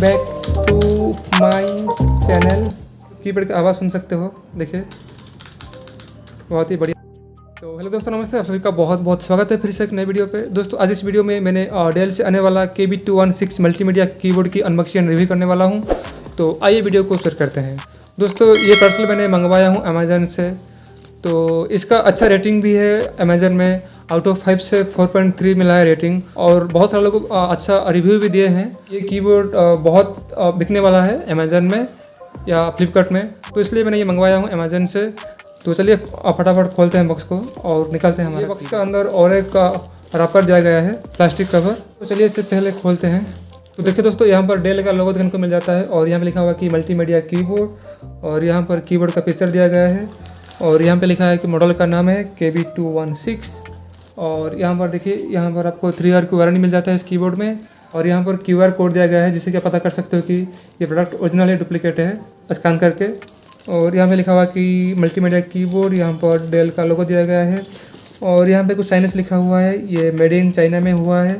Back to my channel. Keypad की आवाज़ सुन सकते हो, देखिए बहुत ही बढ़िया। तो हेलो दोस्तों, नमस्ते। आप सभी का बहुत बहुत स्वागत है फिर से एक नए वीडियो पे। दोस्तों आज इस वीडियो में मैंने डेल से आने वाला KB216 मल्टीमीडिया कीबोर्ड की अनबॉक्सिंग एंड रिव्यू करने वाला हूँ। तो आइए वीडियो को शुरू करते हैं। दोस्तों ये पार्सल मैंने मंगवाया हूँ अमेज़न से। तो इसका अच्छा रेटिंग भी है अमेज़न में, आउट ऑफ 5 से 4.3 मिला है रेटिंग। और बहुत सारे लोग अच्छा रिव्यू भी दिए हैं। ये कीबोर्ड बहुत बिकने वाला है अमेज़न में या फ्लिपकार्ट में, तो इसलिए मैंने ये मंगवाया हूँ अमेज़न से। तो चलिए फटाफट खोलते हैं बॉक्स को और निकालते हैं हमारे बॉक्स का अंदर और एक रैपर दिया गया है, प्लास्टिक कवर। तो चलिए इससे पहले खोलते हैं। तो देखिए दोस्तों, यहाँ पर डेल का लोगो देखने को मिल जाता है और यहाँ पे लिखा हुआ कि मल्टीमीडिया कीबोर्ड, और यहाँ पर कीबोर्ड का पिक्चर दिया गया है और यहाँ पे लिखा है कि मॉडल का नाम है KB216। और यहाँ पर देखिए, यहाँ पर आपको 3 ईयर की वारंटी मिल जाता है इस कीबोर्ड में। और यहाँ पर QR कोड दिया गया है जिससे कि आप पता कर सकते हो कि ये प्रोडक्ट ओरिजिनल है डुप्लीकेट है, स्कैन करके। और यहाँ पे लिखा हुआ कि मल्टीमीडिया कीबोर्ड, यहाँ पर डेल का लोगो दिया गया है और यहाँ पे कुछ चाइनीस लिखा हुआ है, ये मेड इन चाइना में हुआ है।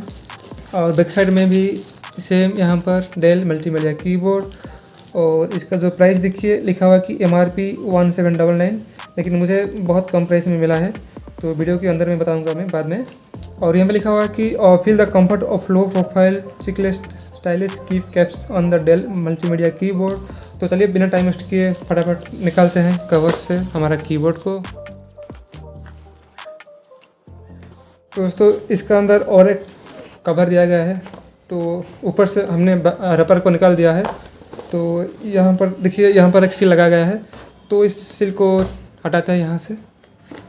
और बैक साइड में भी सेम यहाँ पर डेल मल्टीमीडिया कीबोर्ड। और इसका जो प्राइस देखिए लिखा हुआ कि MRP 1799, लेकिन मुझे बहुत कम प्राइस में मिला है, तो वीडियो के अंदर में बताऊंगा मैं बाद में। और यहाँ पे लिखा हुआ कि feel the comfort of low profile chiclet stylish keep caps on the Dell multimedia keyboard. तो चलिए बिना टाइम वेस्ट किए फटाफट निकालते हैं कवर से हमारा कीबोर्ड को। तो दोस्तों इसका अंदर और एक कवर दिया गया है, तो ऊपर से हमने रबर को निकाल दिया है। तो यहाँ पर देखिए, यहाँ पर एक सील लगा गया है, तो इस सील को हटाते हैं यहाँ से।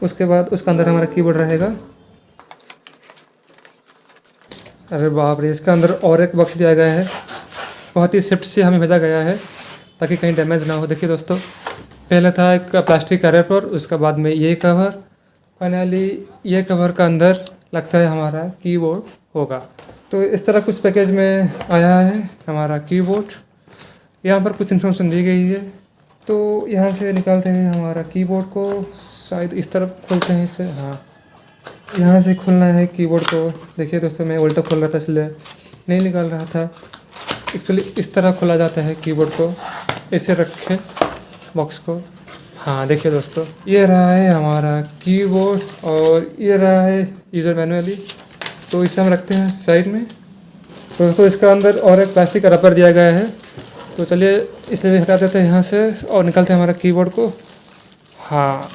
उसके बाद उसका अंदर हमारा कीबोर्ड रहेगा। अरे बाप रे, इसका अंदर और एक बॉक्स दिया गया है, बहुत ही सेफ्टी से हमें भेजा गया है ताकि कहीं डैमेज ना हो। देखिए दोस्तों, पहले था एक प्लास्टिक का रैपर, उसके बाद में ये कवर, फाइनली ये कवर का अंदर लगता है हमारा कीबोर्ड होगा। तो इस तरह कुछ पैकेज में आया है हमारा कीबोर्ड। यहाँ पर कुछ इन्फॉर्मेशन दी गई है। तो यहाँ से निकालते हैं हमारा कीबोर्ड को, शायद इस तरफ खोलते हैं इससे, हाँ यहाँ से खोलना है कीबोर्ड को। देखिए दोस्तों, मैं उल्टा खोल रहा था इसलिए नहीं निकाल रहा था। एक्चुअली इस तरह खोला जाता है कीबोर्ड को, ऐसे रखें बॉक्स को। हाँ देखिए दोस्तों, ये रहा है हमारा कीबोर्ड और ये रहा है यूज़र मैनुअली। तो इसे हम रखते हैं साइड में। तो दोस्तों इसका अंदर और एक प्लास्टिक का रबर दिया गया है, तो चलिए इसलिए हटा देते हैं यहाँ से और निकालते हैं हमारा कीबोर्ड को। हाँ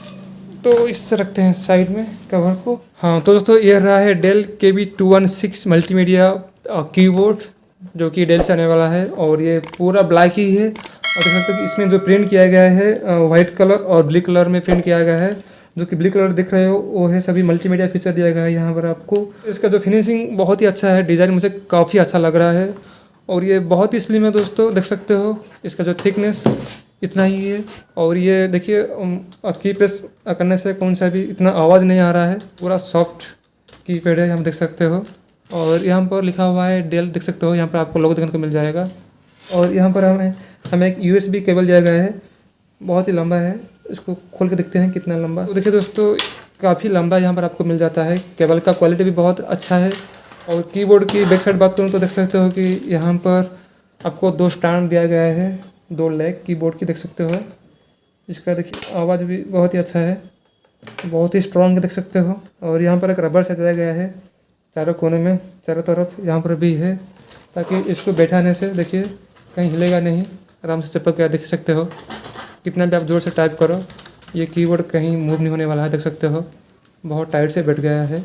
तो इससे रखते हैं साइड में कवर को। हाँ तो दोस्तों, ये रहा है डेल KB216 मल्टीमीडिया कीबोर्ड, जो कि डेल से आने वाला है और ये पूरा ब्लैक ही है। और देख सकते हो कि इसमें जो प्रिंट किया गया है वाइट कलर और ब्लैक कलर में प्रिंट किया गया है। जो कि ब्लैक कलर दिख रहे हो वो है सभी मल्टीमीडिया फीचर दिया गया है यहाँ पर आपको। इसका जो फिनिशिंग बहुत ही अच्छा है, डिज़ाइन मुझे काफ़ी अच्छा लग रहा है और ये बहुत ही स्लिम है दोस्तों, देख सकते हो। इसका जो थिकनेस इतना ही है और ये देखिए की प्रेस करने से कौन सा भी इतना आवाज़ नहीं आ रहा है, पूरा सॉफ्ट कीपैड है, हम देख सकते हो। और यहाँ पर लिखा हुआ है डेल, देख सकते हो, यहाँ पर आपको लोगो देखने को मिल जाएगा। और यहाँ पर हमें एक USB केबल दिया गया है, बहुत ही लंबा है। इसको खोल के देखते हैं कितना लंबा। तो देखिए दोस्तों, काफ़ी लंबा यहाँ पर आपको मिल जाता है। केबल का क्वालिटी भी बहुत अच्छा है। और कीबोर्ड की बैक साइड बात करूँ तो देख सकते हो कि यहाँ पर आपको 2 स्टैंड दिया गया है, 2 लेग कीबोर्ड की, देख सकते हो। इसका देखिए आवाज़ भी बहुत ही अच्छा है, बहुत ही स्ट्रॉन्ग देख सकते हो। और यहाँ पर एक रबर से दिया गया है चारों कोने में, चारों तरफ यहाँ पर भी है, ताकि इसको बैठाने से देखिए कहीं हिलेगा नहीं, आराम से चिपक गया, देख सकते हो। कितना भी आप जोर से टाइप करो ये कीबोर्ड कहीं मूव नहीं होने वाला है, देख सकते हो, बहुत टाइट से बैठ गया है।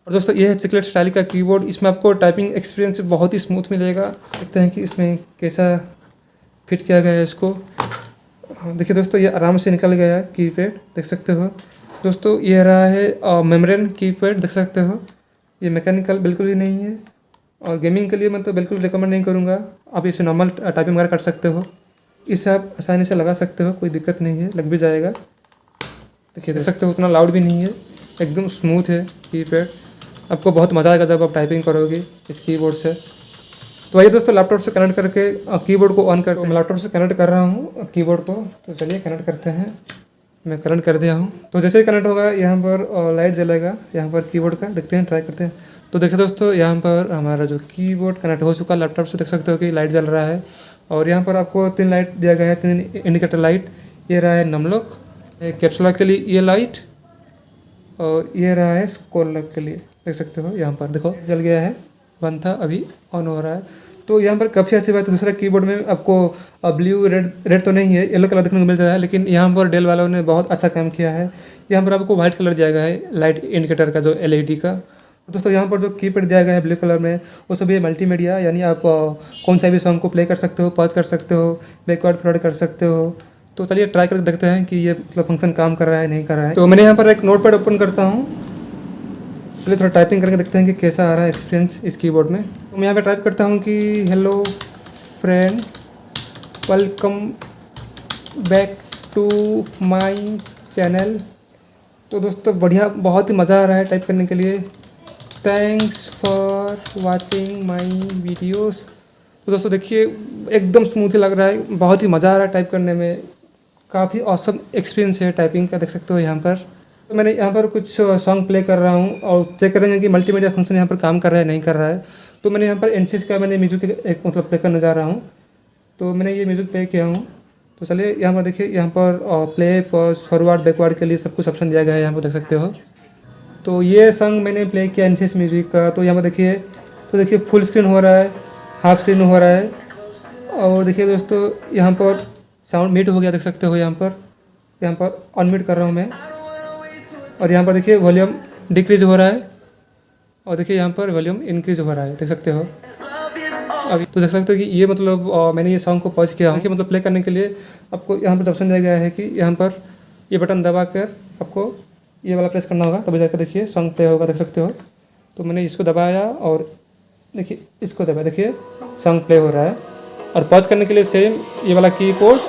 और दोस्तों ये है चिकलेट स्टाइल का कीबोर्ड, इसमें आपको टाइपिंग एक्सपीरियंस बहुत ही स्मूथ मिलेगा। देखते हैं कि इसमें कैसा फिट किया गया है इसको। देखिए दोस्तों, ये आराम से निकल गया है कीपैड, देख सकते हो। दोस्तों ये रहा है मेमोरेन कीपैड, देख सकते हो। ये मैकेनिकल बिल्कुल भी नहीं है और गेमिंग के लिए मैं तो बिल्कुल रिकमेंड नहीं करूँगा। आप इसे नॉर्मल टाइपिंग वगैरह कर सकते हो, इसे आप आसानी से लगा सकते हो, कोई दिक्कत नहीं है, लग भी जाएगा। देखिए देख सकते हो, उतना लाउड भी नहीं है, एकदम स्मूथ है कीपैड। आपको बहुत मज़ा आएगा जब आप टाइपिंग करोगे इस कीबोर्ड से। तो आइए दोस्तों, लैपटॉप से कनेक्ट करके कीबोर्ड को ऑन करते हैं। मैं लैपटॉप से कनेक्ट कर रहा हूँ कीबोर्ड को, तो चलिए कनेक्ट करते हैं। मैं कनेक्ट कर दिया हूँ। तो जैसे ही कनेक्ट होगा यहाँ पर लाइट जलेगा यहाँ पर कीबोर्ड का, देखते हैं, ट्राई करते हैं। तो देखिए दोस्तों, यहाँ पर हमारा जो कीबोर्ड कनेक्ट हो चुका लैपटॉप से, देख सकते हो कि लाइट जल रहा है। और यहाँ पर आपको 3 लाइट दिया गया है, 3 इंडिकेटर लाइट। ये रहा है नम लॉक, कैप्स लॉक के लिए ये लाइट, और ये रहा है स्क्रॉल लॉक के लिए। देख सकते हो यहाँ पर देखो जल गया है, बंद था, अभी ऑन हो रहा है। तो यहाँ पर काफ़ी अच्छी बात है, दूसरा कीबोर्ड में आपको ब्लू रेड तो नहीं है, येलो कलर देखने को मिल रहा है, लेकिन यहाँ पर डेल वालों ने बहुत अच्छा काम किया है। यहाँ पर आपको वाइट कलर दिया गया है लाइट इंडिकेटर का, जो LED का। दोस्तों यहाँ पर जो कीपैड दिया गया है ब्लू कलर में, वो सभी मल्टीमीडिया, यानी आप कौन सा भी सॉन्ग को प्ले कर सकते हो, पॉज कर सकते हो, बैकवर्ड फॉरवर्ड कर सकते हो। तो चलिए ट्राई करके देखते हैं कि ये मतलब फंक्शन काम कर रहा है नहीं कर रहा है। तो मैंने यहाँ पर एक नोटपैड ओपन करता हूँ, चलिए थोड़ा टाइपिंग करके देखते हैं कि कैसा आ रहा है एक्सपीरियंस इस कीबोर्ड में। तो मैं यहाँ पे टाइप करता हूँ कि hello friend, welcome back to my channel. तो दोस्तों बढ़िया, बहुत ही मज़ा आ रहा है टाइप करने के लिए। Thanks for watching my videos. तो दोस्तों देखिए एकदम स्मूथ ही लग रहा है, बहुत ही मज़ा आ रहा है टाइप करने में। काफ़ी ऑसम एक्सपीरियंस है टाइपिंग का, देख सकते हो यहाँ पर। तो मैंने यहाँ पर कुछ सॉन्ग प्ले कर रहा हूँ और चेक करेंगे कि मल्टीमीडिया फंक्शन यहाँ पर काम कर रहा है नहीं कर रहा है। तो मैंने यहाँ पर एनसीएस का मैंने म्यूजिक एक मतलब प्ले करने जा रहा हूँ। तो मैंने ये म्यूजिक प्ले किया हूँ। तो चलिए यहाँ पर देखिए, यहाँ पर प्ले पॉज फॉरवर्ड बैकवर्ड के लिए सब कुछ ऑप्शन दिया गया है, यहाँ पर देख सकते हो। तो ये सॉन्ग मैंने प्ले किया एनसीएस म्यूजिक का। तो यहाँ पर देखिए, तो देखिए फुल स्क्रीन हो रहा है, हाफ स्क्रीन हो रहा है, और देखिए दोस्तों यहाँ पर साउंड म्यूट हो गया, देख सकते हो यहाँ पर अनम्यूट कर रहा हूँ मैं। और यहाँ पर देखिए वॉल्यूम डिक्रीज हो रहा है, और देखिए यहाँ पर वॉल्यूम इंक्रीज हो रहा है, देख सकते हो। अभी तो देख सकते हो कि ये मतलब मैंने ये सॉन्ग को पॉज किया हूँ कि मतलब प्ले करने के लिए आपको यहाँ पर ऑप्शन दिया गया है कि यहाँ पर ये बटन दबा कर आपको ये वाला प्रेस करना होगा, तभी जाकर देखिए सॉन्ग प्ले होगा, देख सकते हो। तो मैंने इसको दबाया और देखिए इसको दबाया, देखिए सॉन्ग प्ले हो रहा है। और पॉज करने के लिए सेम ये वाला कीबोर्ड,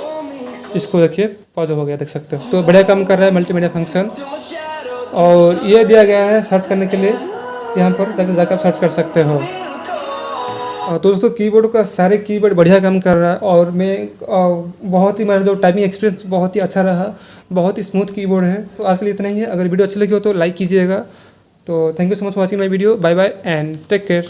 इसको देखिए पॉज हो गया, देख सकते हो। तो बढ़िया काम कर रहा है मल्टीमीडिया फंक्शन। और ये दिया गया है सर्च करने के लिए, यहाँ पर जाकर आप सर्च कर सकते हो। तो दोस्तों कीबोर्ड का सारे कीबोर्ड बढ़िया काम कर रहा है, और मैं बहुत ही मेरा जो टाइपिंग एक्सपीरियंस बहुत ही अच्छा रहा, बहुत ही स्मूथ कीबोर्ड है। तो आज के लिए इतना ही है। अगर वीडियो अच्छी लगी हो तो लाइक कीजिएगा। तो thank you so much for watching my video. Bye bye and take care.